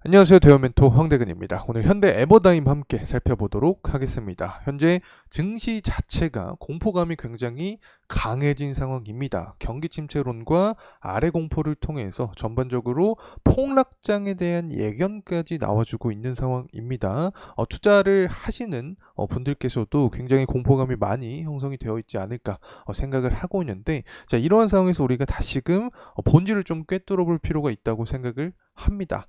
안녕하세요. 대형 멘토 황대근입니다. 오늘 현대 에버다임 함께 살펴보도록 하겠습니다. 현재 증시 자체가 공포감이 굉장히 강해진 상황입니다. 경기 침체론과 아래 공포를 통해서 전반적으로 폭락장에 대한 예견까지 나와주고 있는 상황입니다. 투자를 하시는 분들께서도 굉장히 공포감이 많이 형성이 되어 있지 않을까 생각을 하고 있는데, 자, 이러한 상황에서 우리가 다시금 본질을 좀 꿰뚫어 볼 필요가 있다고 생각을 합니다.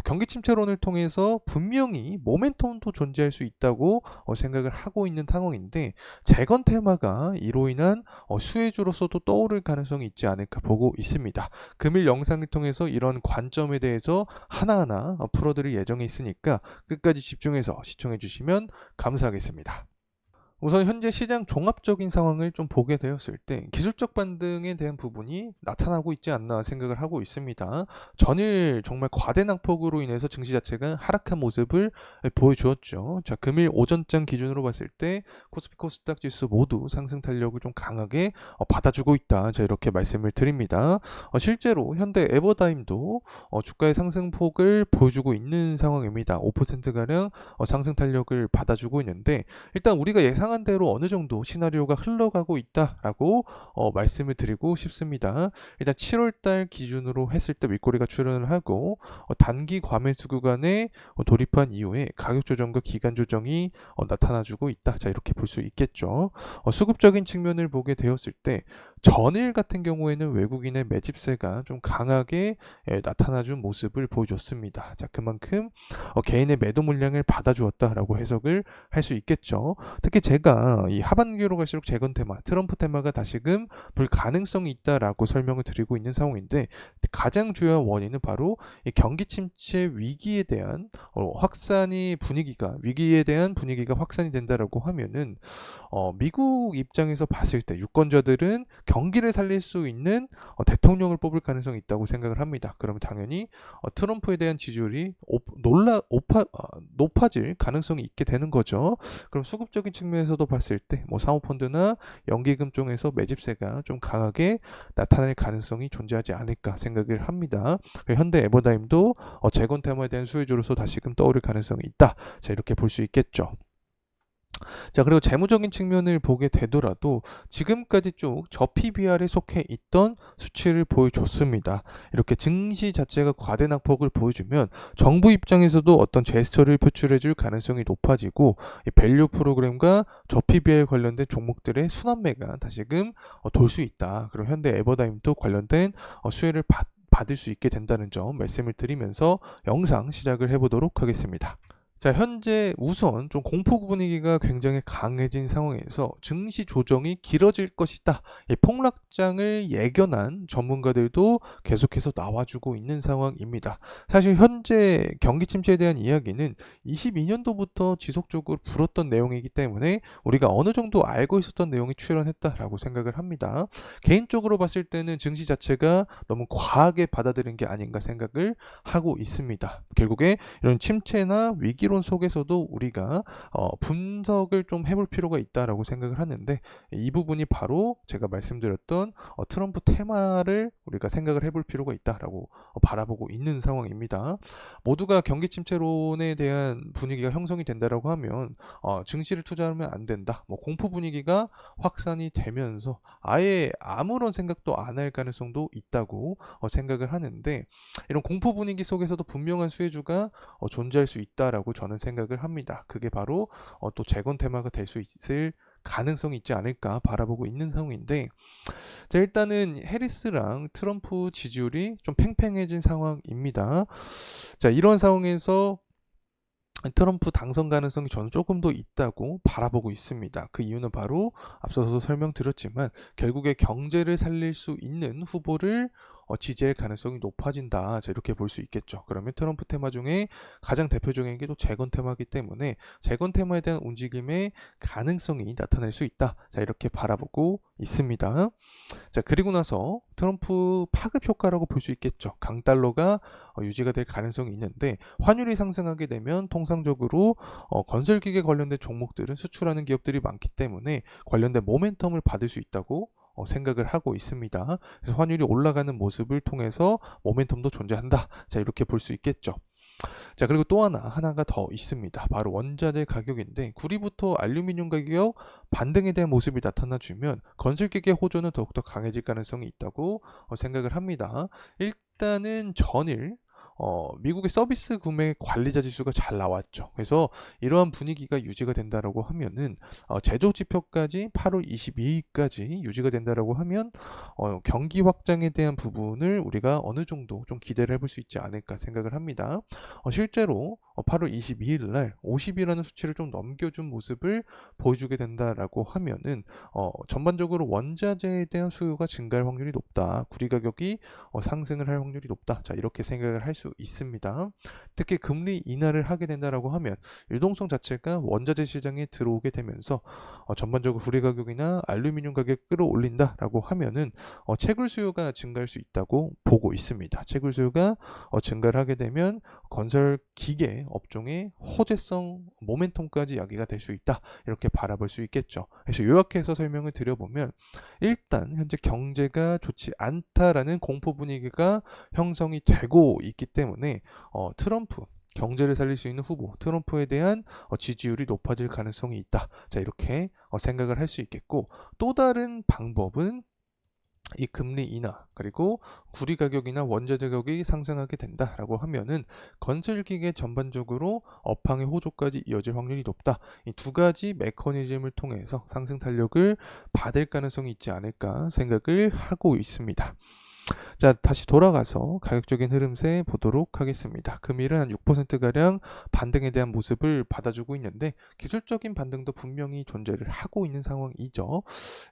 경기 침체론을 통해서 분명히 모멘텀도 존재할 수 있다고 생각을 하고 있는 상황인데, 재건 테마가 이로 인한 수혜주로서도 떠오를 가능성이 있지 않을까 보고 있습니다. 금일 영상을 통해서 이런 관점에 대해서 하나하나 풀어드릴 예정에 있으니까 끝까지 집중해서 시청해 주시면 감사하겠습니다. 우선 현재 시장 종합적인 상황을 좀 보게 되었을 때 기술적 반등에 대한 부분이 나타나고 있지 않나 생각을 하고 있습니다. 전일 정말 과대 낙폭으로 인해서 증시 자체가 하락한 모습을 보여주었죠. 자, 금일 오전장 기준으로 봤을 때 코스피 코스닥 지수 모두 상승 탄력을 좀 강하게 받아주고 있다. 자, 이렇게 말씀을 드립니다. 실제로 현대 에버다임도 주가의 상승폭을 보여주고 있는 상황입니다. 5%가량 상승 탄력을 받아주고 있는데, 일단 우리가 예상한 대로 어느 정도 시나리오가 흘러가고 있다라고 말씀을 드리고 싶습니다. 일단 7월달 기준으로 했을 때 윗꼬리가 출현을 하고 단기 과매수 구간에 돌입한 이후에 가격 조정과 기간 조정이 나타나주고 있다. 자, 이렇게 볼 수 있겠죠. 수급적인 측면을 보게 되었을 때 전일 같은 경우에는 외국인의 매집세가 좀 강하게 나타나준 모습을 보여줬습니다. 자, 그만큼 개인의 매도 물량을 받아주었다라고 해석을 할 수 있겠죠. 특히 제가 이 하반기로 갈수록 재건 테마, 트럼프 테마가 다시금 불가능성이 있다라고 설명을 드리고 있는 상황인데, 가장 주요한 원인은 바로 이 경기 침체 위기에 대한 위기에 대한 분위기가 확산이 된다라고 하면은 미국 입장에서 봤을 때 유권자들은 경기를 살릴 수 있는 대통령을 뽑을 가능성이 있다고 생각을 합니다. 그러면 당연히 트럼프에 대한 지지율이 높아질 가능성이 있게 되는 거죠. 그럼 수급적인 측면에서도 봤을 때 뭐 사모펀드나 연기금 쪽에서 매집세가 좀 강하게 나타날 가능성이 존재하지 않을까 생각을 합니다. 현대 에버다임도 재건 테마에 대한 수혜주로서 다시금 떠오를 가능성이 있다. 자, 이렇게 볼 수 있겠죠. 자, 그리고 재무적인 측면을 보게 되더라도 지금까지 쭉 저PBR에 속해 있던 수치를 보여줬습니다. 이렇게 증시 자체가 과대 낙폭을 보여주면 정부 입장에서도 어떤 제스처를 표출해줄 가능성이 높아지고, 이 밸류 프로그램과 저PBR 관련된 종목들의 순환매가 다시금 돌 수 있다. 그리고 현대 에버다임도 관련된 수혜를 받을 수 있게 된다는 점 말씀을 드리면서 영상 시작을 해보도록 하겠습니다. 자, 현재 우선 좀 공포 분위기가 굉장히 강해진 상황에서 증시 조정이 길어질 것이다, 이 폭락장을 예견한 전문가들도 계속해서 나와주고 있는 상황입니다. 사실 현재 경기 침체에 대한 이야기는 22년도부터 지속적으로 불었던 내용이기 때문에 우리가 어느 정도 알고 있었던 내용이 출현했다라고 생각을 합니다. 개인적으로 봤을 때는 증시 자체가 너무 과하게 받아들인 게 아닌가 생각을 하고 있습니다. 결국에 이런 침체나 위기론 속에서도 우리가 분석을 좀 해볼 필요가 있다라고 생각을 하는데, 이 부분이 바로 제가 말씀드렸던 트럼프 테마를 우리가 생각을 해볼 필요가 있다라고 바라보고 있는 상황입니다. 모두가 경기 침체론에 대한 분위기가 형성이 된다라고 하면 증시를 투자하면 안 된다, 뭐 공포 분위기가 확산이 되면서 아예 아무런 생각도 안 할 가능성도 있다고 생각을 하는데, 이런 공포 분위기 속에서도 분명한 수혜주가 존재할 수 있다라고 저는 생각을 합니다. 그게 바로 또 재건 테마가 될 수 있을 가능성이 있지 않을까 바라보고 있는 상황인데, 자, 일단은 해리스랑 트럼프 지지율이 좀 팽팽해진 상황입니다. 자, 이런 상황에서 트럼프 당선 가능성이 저는 조금 더 있다고 바라보고 있습니다. 그 이유는 바로 앞서서 설명드렸지만 결국에 경제를 살릴 수 있는 후보를 지지할 가능성이 높아진다. 자, 이렇게 볼 수 있겠죠. 그러면 트럼프 테마 중에 가장 대표적인 게 또 재건 테마이기 때문에 재건 테마에 대한 움직임의 가능성이 나타날 수 있다. 자, 이렇게 바라보고 있습니다. 자, 그리고 나서 트럼프 파급 효과라고 볼 수 있겠죠. 강달러가 유지가 될 가능성이 있는데, 환율이 상승하게 되면 통상적으로 건설기계 관련된 종목들은 수출하는 기업들이 많기 때문에 관련된 모멘텀을 받을 수 있다고 생각을 하고 있습니다. 그래서 환율이 올라가는 모습을 통해서 모멘텀도 존재한다. 자, 이렇게 볼 수 있겠죠. 자, 그리고 또 하나가 더 있습니다. 바로 원자재 가격인데 구리부터 알루미늄 가격 반등에 대한 모습이 나타나주면 건설기계 호조는 더욱더 강해질 가능성이 있다고 생각을 합니다. 일단은 전일 미국의 서비스 구매 관리자 지수가 잘 나왔죠. 그래서 이러한 분위기가 유지가 된다라고 하면은 제조 지표까지 8월 22일까지 유지가 된다라고 하면 경기 확장에 대한 부분을 우리가 어느 정도 좀 기대를 해볼 수 있지 않을까 생각을 합니다. 실제로 8월 22일 날 50이라는 수치를 좀 넘겨준 모습을 보여주게 된다라고 하면은 전반적으로 원자재에 대한 수요가 증가할 확률이 높다. 구리 가격이 상승을 할 확률이 높다. 자, 이렇게 생각을 할 수 있습니다. 특히 금리 인하를 하게 된다라고 하면 유동성 자체가 원자재 시장에 들어오게 되면서 전반적으로 구리 가격이나 알루미늄 가격 끌어올린다라고 하면은 채굴 수요가 증가할 수 있다고 보고 있습니다. 채굴 수요가 증가를 하게 되면 건설 기계 업종의 호재성 모멘텀까지 야기가 될 수 있다. 이렇게 바라볼 수 있겠죠. 그래서 요약해서 설명을 드려보면 일단 현재 경제가 좋지 않다라는 공포 분위기가 형성이 되고 있기 때문에 트럼프 경제를 살릴 수 있는 후보 트럼프에 대한 지지율이 높아질 가능성이 있다. 자, 이렇게 생각을 할 수 있겠고 또 다른 방법은 이 금리 인하 그리고 구리 가격이나 원자재 가격이 상승하게 된다라고 하면은 건설기계 전반적으로 업황의 호조까지 이어질 확률이 높다. 이 두 가지 메커니즘을 통해서 상승 탄력을 받을 가능성이 있지 않을까 생각을 하고 있습니다. 자, 다시 돌아가서 가격적인 흐름세 보도록 하겠습니다. 금일은 한 6%가량 반등에 대한 모습을 받아주고 있는데 기술적인 반등도 분명히 존재를 하고 있는 상황이죠.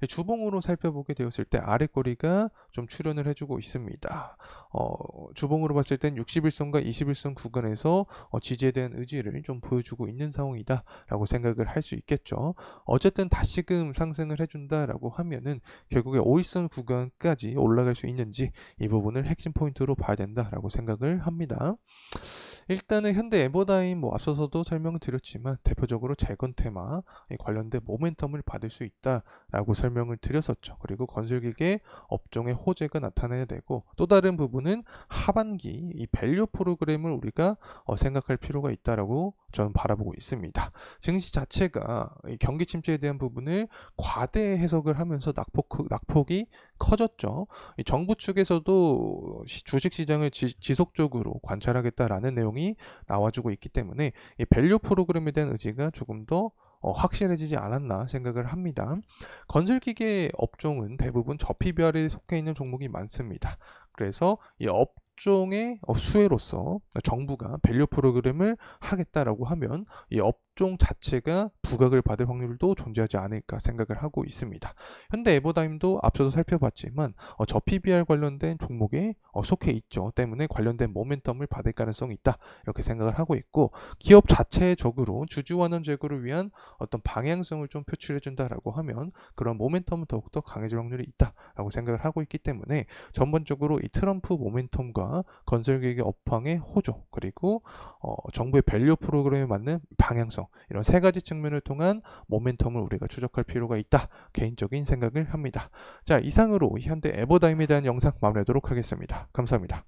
주봉으로 살펴보게 되었을 때 아랫꼬리가 좀 출현을 해주고 있습니다. 주봉으로 봤을 땐 61선과 21선 구간에서 지지에 대한 의지를 좀 보여주고 있는 상황이다 라고 생각을 할 수 있겠죠. 어쨌든 다시금 상승을 해준다라고 하면은 결국에 5일선 구간까지 올라갈 수 있는지 이 부분을 핵심 포인트로 봐야 된다라고 생각을 합니다. 일단은 현대 에버다임 앞서서도 설명을 드렸지만 대표적으로 재건 테마 관련된 모멘텀을 받을 수 있다라고 설명을 드렸었죠. 그리고 건설기계 업종의 호재가 나타나야 되고 또 다른 부분은 하반기 이 밸류 프로그램을 우리가 생각할 필요가 있다라고 저는 바라보고 있습니다. 증시 자체가 경기 침체에 대한 부분을 과대 해석을 하면서 낙폭이 커졌죠. 정부 측에서도 주식시장을 지속적으로 관찰하겠다라는 내용이 나와주고 있기 때문에 이 밸류 프로그램에 대한 의지가 조금 더 확실해지지 않았나 생각을 합니다. 건설기계 업종은 대부분 저PBR에 속해 있는 종목이 많습니다. 그래서 이 업종의 수혜로서 정부가 밸류 프로그램을 하겠다라고 하면 이 업종 자체가 부각을 받을 확률도 존재하지 않을까 생각을 하고 있습니다. 현대 에버다임도 앞서서 살펴봤지만 저PBR 관련된 종목에 속해 있죠. 때문에 관련된 모멘텀을 받을 가능성이 있다. 이렇게 생각을 하고 있고 기업 자체적으로 주주환원 제고를 위한 어떤 방향성을 좀 표출해 준다라고 하면 그런 모멘텀은 더욱더 강해질 확률이 있다라고 생각을 하고 있기 때문에 전반적으로 이 트럼프 모멘텀과 건설기계 업황의 호조 그리고 정부의 밸류 프로그램에 맞는 방향성 이런 세 가지 측면을 통한 모멘텀을 우리가 추적할 필요가 있다 개인적인 생각을 합니다. 자, 이상으로 현대 에버다임에 대한 영상 마무리하도록 하겠습니다. 감사합니다.